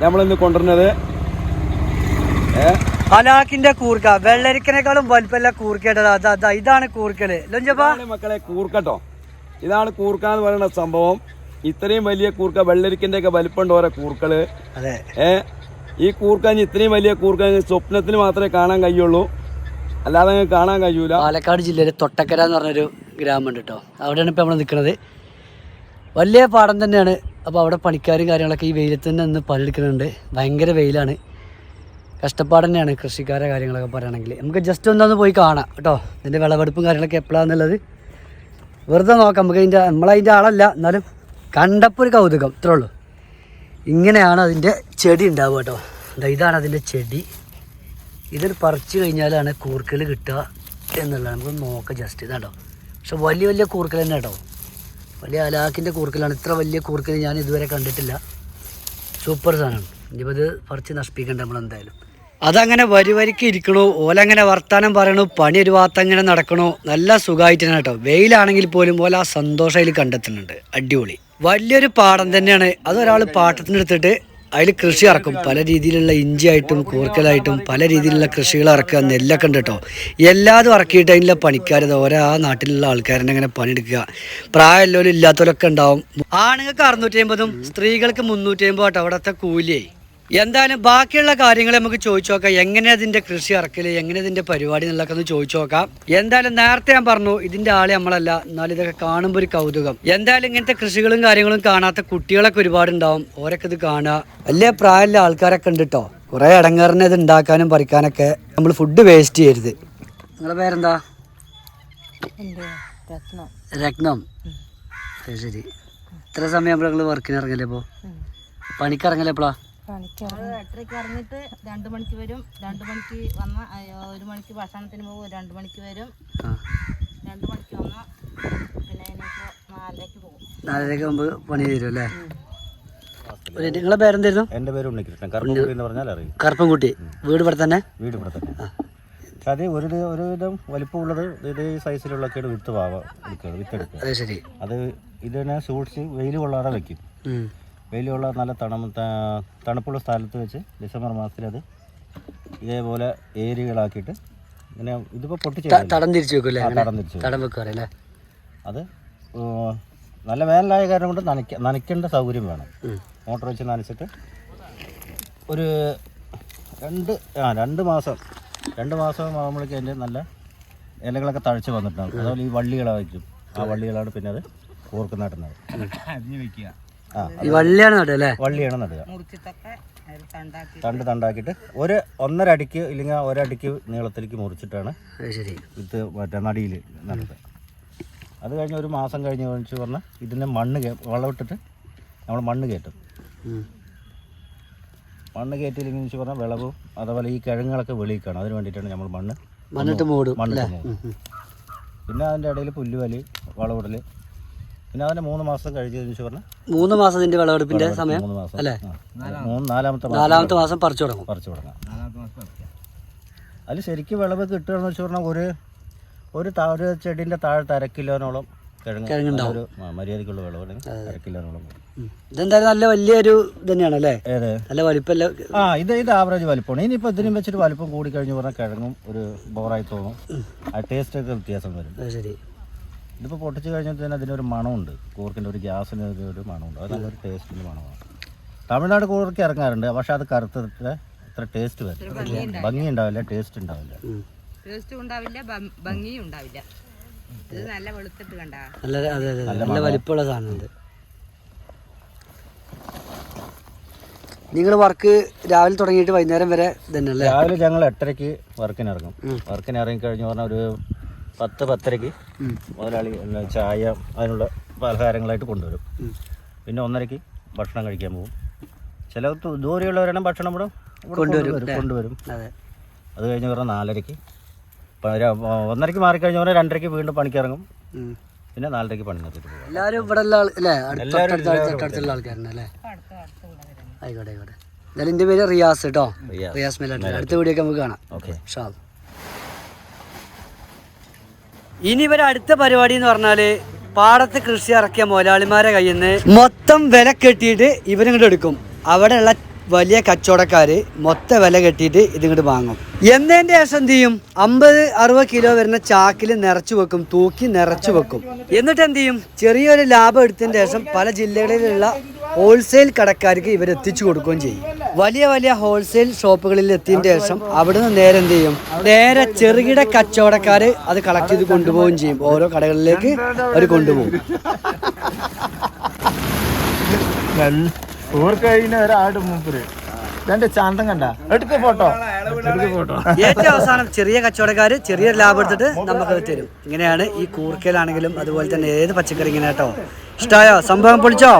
നമ്മളിന്ന് കൊണ്ടുവരുന്നത് ഹലാക്കിന്റെ കൂർക്ക. വെള്ളരിക്കനേക്കാളും വലിപ്പല്ല കൂർക്കേണ്ടത്. ഇതാണ് കൂർക്കല് മക്കളെ, കൂർക്കട്ടോ. ഇതാണ് കൂർക്ക എന്ന് പറയുന്ന സംഭവം. ഇത്രയും വലിയ കൂർക്ക, വെള്ളരിക്കന്റെ ഒക്കെ വലിപ്പമുണ്ട് ഓരോ കൂർക്കള്. ഈ കൂർക്ക ഇത്രയും വലിയ കൂർക്ക സ്വപ്നത്തിന് മാത്രമേ കാണാൻ കഴിയുള്ളൂ, അല്ലാതെ കാണാൻ കഴിയൂല. പാലക്കാട് ജില്ലയിലെ തൊട്ടക്കര എന്ന് പറഞ്ഞൊരു ഗ്രാമമുണ്ട് കേട്ടോ. അവിടെയാണ് ഇപ്പം നമ്മൾ നിൽക്കുന്നത്. വലിയ പാടം തന്നെയാണ്. അപ്പോൾ അവിടെ പണിക്കാരും കാര്യങ്ങളൊക്കെ ഈ വെയിലത്ത് തന്നെ നിന്ന് പണിയെടുക്കുന്നുണ്ട്. ഭയങ്കര വെയിലാണ്, കഷ്ടപ്പാട് തന്നെയാണ് കൃഷിക്കാരെ കാര്യങ്ങളൊക്കെ പറയുകയാണെങ്കിൽ. നമുക്ക് ജസ്റ്റ് ഒന്നൊന്ന് പോയി കാണാം കേട്ടോ. ഇതിൻ്റെ വിളവെടുപ്പും കാര്യങ്ങളൊക്കെ എപ്പോഴാണെന്നുള്ളത് വെറുതെ നോക്കാം. നമ്മളതിൻ്റെ ആളല്ല, എന്നാലും കണ്ടപ്പോൾ ഒരു കൗതുകം, ഇത്രേ ഉള്ളൂ. ഇങ്ങനെയാണ് അതിൻ്റെ ചെടി ഉണ്ടാവുക കേട്ടോ. ഇതാണ് അതിൻ്റെ ചെടി. ഇതിൽ പറിച്ചു കഴിഞ്ഞാലാണ് കൂർക്കൽ കിട്ടുക എന്നുള്ളത്. നമുക്ക് നോക്കാം ജസ്റ്റ്. ഇതാട്ടോ. പക്ഷെ വലിയ വലിയ കൂർക്കൽ തന്നെ കേട്ടോ. വലിയ ഹലാക്കിൻ്റെ കൂർക്കലാണ്. ഇത്ര വലിയ കൂർക്കൽ ഞാൻ ഇതുവരെ കണ്ടിട്ടില്ല. സൂപ്പർ സാധനമാണ്. ഇനിയിപ്പോൾ ഇത് പറിച്ച് നശിപ്പിക്കണ്ട നമ്മളെന്തായാലും. അതങ്ങനെ വരിക്ക് ഇരിക്കണു. ഓലങ്ങനെ വർത്താനം പറയണു. പണി ഒരു ഭാഗത്തങ്ങനെ നടക്കണു. നല്ല സുഖമായിട്ട് തന്നെ കേട്ടോ. വെയിലാണെങ്കിൽ പോലും ഓല ആ സന്തോഷം അതിൽ കണ്ടെത്തുന്നുണ്ട്. അടിപൊളി വലിയൊരു പാടം തന്നെയാണ്. അതൊരാൾ പാട്ടത്തിനെടുത്തിട്ട് അതിൽ കൃഷി ഇറക്കും. പല രീതിയിലുള്ള ഇഞ്ചിയായിട്ടും കൂർക്കലായിട്ടും പല രീതിയിലുള്ള കൃഷികൾ ഇറക്കുക. നെല്ലൊക്കെ ഉണ്ട് കേട്ടോ. എല്ലാതും ഇറക്കിയിട്ട് അതിനുള്ള പണിക്കാരത് ഓരോ ആ നാട്ടിലുള്ള ആൾക്കാരെന്നെ അങ്ങനെ പണിയെടുക്കുക. പ്രായമുള്ളവരും ഇല്ലാത്തവരൊക്കെ ഉണ്ടാവും. ആണുങ്ങൾക്ക് 650, സ്ത്രീകൾക്ക് 350 കേട്ടോ അവിടുത്തെ കൂലിയായി. എന്തായാലും ബാക്കിയുള്ള കാര്യങ്ങൾ നമുക്ക് ചോദിച്ചു നോക്കാം. എങ്ങനെ അതിൻ്റെ കൃഷി ഇറക്കല്, എങ്ങനെ ഇതിൻ്റെ പരിപാടി എന്നുള്ളതൊക്കെ ഒന്ന് ചോദിച്ചു നോക്കാം. എന്തായാലും നേരത്തെ ഞാൻ പറഞ്ഞു ഇതിൻ്റെ ആളെ നമ്മളല്ല, എന്നാലും ഇതൊക്കെ കാണുമ്പോൾ ഒരു കൗതുകം. എന്തായാലും ഇങ്ങനത്തെ കൃഷികളും കാര്യങ്ങളും കാണാത്ത കുട്ടികളൊക്കെ ഒരുപാടുണ്ടാവും. ഓരൊക്കെ ഇത് കാണുക. വലിയ പ്രായമുള്ള ആൾക്കാരൊക്കെ ഉണ്ട് കേട്ടോ. കുറേ ഇടങ്ങേറിനെ ഇത് ഉണ്ടാക്കാനും പറിക്കാനൊക്കെ. നമ്മൾ ഫുഡ് വേസ്റ്റ് ചെയ്യരുത്. നിങ്ങളുടെ പേരെന്താ? രത്നം. ശരി. ഇത്ര സമയം നിങ്ങൾ വർക്കിന് ഇറങ്ങല്ലേ? ഇപ്പോൾ പണിക്കിറങ്ങല്ലേ എപ്പോഴാ? 8:30 ഇറങ്ങിയിട്ട് 2 മണിക്ക് വരും. 2 മണിക്ക് വന്ന 1 മണിക്ക് ഭക്ഷണത്തിന് പോകും. 2 മണിക്ക് വരും. 2 മണിക്ക് വന്ന പിന്നെ 4:30 പോകും. 4:30 ആകുമ്പോൾ പണി തരും അല്ലേ? നിങ്ങളെ പേരെന്തായിരുന്നു? എൻ്റെ പേര് ഉണ്ണികൃഷ്ണൻ. കറുപ്പൻകുട്ടി എന്ന് പറഞ്ഞാൽ അറിയും. കറുപ്പൻകുട്ടി. വീട് ഇവിടെ തന്നെ? വീട് ഇവിടെ തന്നെ. അത് ഒരുവിധം വലിപ്പമുള്ളത് ഇതേ സൈസിലുള്ളൊക്കെയാണ് വിത്തെടുക്കുക. ശരി. അത് ഇതിനെ സൂക്ഷിച്ച് വെയിൽ കൊള്ളാതെ വെക്കും. വെയിൽ കൊള്ളാതെ നല്ല തണുപ്പുള്ള സ്ഥലത്ത് വെച്ച് ഡിസംബർ മാസത്തിൽ അത് ഇതേപോലെ ഏരിയകളാക്കിയിട്ട് ഇങ്ങനെ ഇതിപ്പോൾ തടം തിരിച്ചു വെക്കും. അത് നല്ല വേനലായ കാരണം കൊണ്ട് നനയ്ക്കേണ്ട സൗകര്യം വേണം. മോട്ടർ വെച്ച് നനച്ചിട്ട് ഒരു 2 മാസം ആകുമ്പോഴേക്കും അതിൻ്റെ നല്ല ഇലകളൊക്കെ തഴച്ച് വന്നിട്ടുണ്ടാകും. അതുപോലെ ഈ വള്ളികളായിരിക്കും. ആ വള്ളികളാണ് പിന്നെ അത് കൂർക്ക നടുന്നത്. വള്ളിയാണ് നടുക. തണ്ടാക്കിയിട്ട് 1.5 അടിക്ക് ഇല്ലെങ്കിൽ 1 അടിക്ക് നീളത്തിലേക്ക് മുറിച്ചിട്ടാണ് ഇത് മറ്റേ നടിയിൽ നടുന്നത്. അത് കഴിഞ്ഞ് 1 മാസം കഴിഞ്ഞ് പറഞ്ഞാൽ ഇതിൻ്റെ വളമിട്ടിട്ട് നമ്മൾ മണ്ണ് കയറ്റും. മണ്ണ് കയറ്റിയില്ലെങ്കിൽ വെച്ച് പറഞ്ഞാൽ വിളവും അതുപോലെ ഈ കിഴങ്ങുകളൊക്കെ വെളിയിൽ കാണും. അതിന് വേണ്ടിയിട്ടാണ് നമ്മൾ മണ്ണിട്ട് മൂടും. പിന്നെ അതിൻ്റെ ഇടയിൽ പുല്ലുവലി, വളവിടൽ. പിന്നെ അതിന് 3 മാസം കഴിഞ്ഞ് പറഞ്ഞാൽ 3 മാസത്തിന്റെ വിളവെടുപ്പിന്റെ സമയം 3 മാസം അല്ലേ? 4-ാമത്തെ മാസം പറിച്ചു തുടങ്ങും. അതിൽ ശരിക്കും വിളവ് കിട്ടുകയെന്ന് വെച്ച് പറഞ്ഞാൽ ഒരു ചെടീൻ്റെ താഴത്ത് 1/2 കിലോനോളം കിഴങ്ങുണ്ടാവും. മര്യാദക്കുള്ള വിളവ് 1/2 കിലോനോളം. ഇതെന്തായാലും നല്ല വലിയൊരു തന്നെയാണ് അല്ലേ? നല്ല വലിപ്പമല്ല. ഇത് ആവറേജ് വലിപ്പമാണ്. ഇനിയിപ്പോൾ ഇതിനും വെച്ചിട്ട് വലിപ്പം കൂടി കഴിഞ്ഞ് പറഞ്ഞാൽ കിഴങ്ങും ഒരു ബോറായി തോന്നും. ആ ടേസ്റ്റൊക്കെ വ്യത്യാസം വരും. ശരി. ഇതിപ്പോൾ പൊട്ടിച്ച് കഴിഞ്ഞാൽ തന്നെ അതിനൊരു മണമുണ്ട്. കൂർക്കിൻ്റെ ഒരു ഗ്യാസിന് ഒരു മണമുണ്ട്. അത് നല്ലൊരു ടേസ്റ്റിൻ്റെ മണമാണ്. തമിഴ്നാട് കൂർക്ക ഇറങ്ങാറുണ്ട്. പക്ഷെ അത് കറുത്തിട്ട് ഇത്ര ടേസ്റ്റ് വരും. ഭംഗി ഉണ്ടാവില്ല, ടേസ്റ്റ് ഉണ്ടാവില്ല. ഭംഗിയും ഉണ്ടാവില്ല. ഇത് നല്ല വെളുത്തിട്ട് കണ്ട നല്ല വലിപ്പമുള്ള സാധനം. നിങ്ങൾ വർക്ക് രാവിലെ തുടങ്ങിയിട്ട് വൈകുന്നേരം വരെ തന്നെയല്ലേ? രാവിലെ ഞങ്ങൾ 8:30 വർക്കിനിറങ്ങും. ഇറങ്ങിക്കഴിഞ്ഞ് പറഞ്ഞാൽ ഒരു 10-10:30 മുതലാളി ചായ അതിനുള്ള പലഹാരങ്ങളായിട്ട് കൊണ്ടുവരും. പിന്നെ 1:30 ഭക്ഷണം കഴിക്കാൻ പോകും. ചില ദൂരെയുള്ളവരാണ് ഭക്ഷണം ഇവിടെ കൊണ്ടുവരും. അത് കഴിഞ്ഞ് പറഞ്ഞാൽ 4:30 1:30 മാറിക്കഴിഞ്ഞ പറഞ്ഞാൽ 2:30 വീണ്ടും പണിക്കിറങ്ങും. പിന്നെ 4:30 പണി നിർത്തിട്ട് പോകും. എല്ലാവരും ഇവിടെ ആൾക്കാരല്ലേ? ആയിക്കോട്ടെ. എന്തായാലും എൻ്റെ പേര് റിയാസ് കേട്ടോ. റിയാസ് മേലാട്ട്. അടുത്ത വീഡിയോ ഒക്കെ നമുക്ക് കാണാം. ഓക്കെ. ഇനി ഇവരെ അടുത്ത പരിപാടി എന്ന് പറഞ്ഞാല് പാടത്ത് കൃഷി ഇറക്കിയ മുതലാളിമാരെ കയ്യിൽ നിന്ന് മൊത്തം വില കെട്ടിയിട്ട് ഇവരിങ്ങോട്ട് എടുക്കും. അവിടെയുള്ള വലിയ കച്ചവടക്കാർ മൊത്ത വില കെട്ടിയിട്ട് ഇതിങ്ങോട്ട് വാങ്ങും. എന്നതിൻ്റെ ശേഷം എന്ത് ചെയ്യും, 50-60 കിലോ വരുന്ന ചാക്കിൽ നിറച്ചു വെക്കും, തൂക്കി നിറച്ചു വെക്കും. എന്നിട്ട് എന്ത് ചെയ്യും, ചെറിയൊരു ലാഭം എടുത്തതിന് ശേഷം പല ജില്ലകളിലുള്ള ഹോൾസെയിൽ കടക്കാർക്ക് ഇവർ എത്തിച്ചു കൊടുക്കുകയും ചെയ്യും. വലിയ വലിയ ഹോൾസെയിൽ ഷോപ്പുകളിൽ എത്തിയതിന് ശേഷം അവിടുന്ന് നേരെ എന്ത് ചെയ്യും, നേരെ ചെറുകിട കച്ചവടക്കാർ അത് കളക്ട് ചെയ്ത് കൊണ്ടുപോവുകയും ചെയ്യും. ഓരോ കടകളിലേക്ക് അവർ കൊണ്ടുപോകും. ഏറ്റവും അവസാനം ചെറിയ കച്ചവടക്കാർ ചെറിയ ലാഭം എടുത്തിട്ട് നമുക്കത് തരും. ഇങ്ങനെയാണ് ഈ കൂർക്കയിലാണെങ്കിലും അതുപോലെ തന്നെ ഏത് പച്ചക്കറി ഇങ്ങനെ കേട്ടോ. ഇഷ്ടമായോ? സംഭവം പൊളിച്ചോ?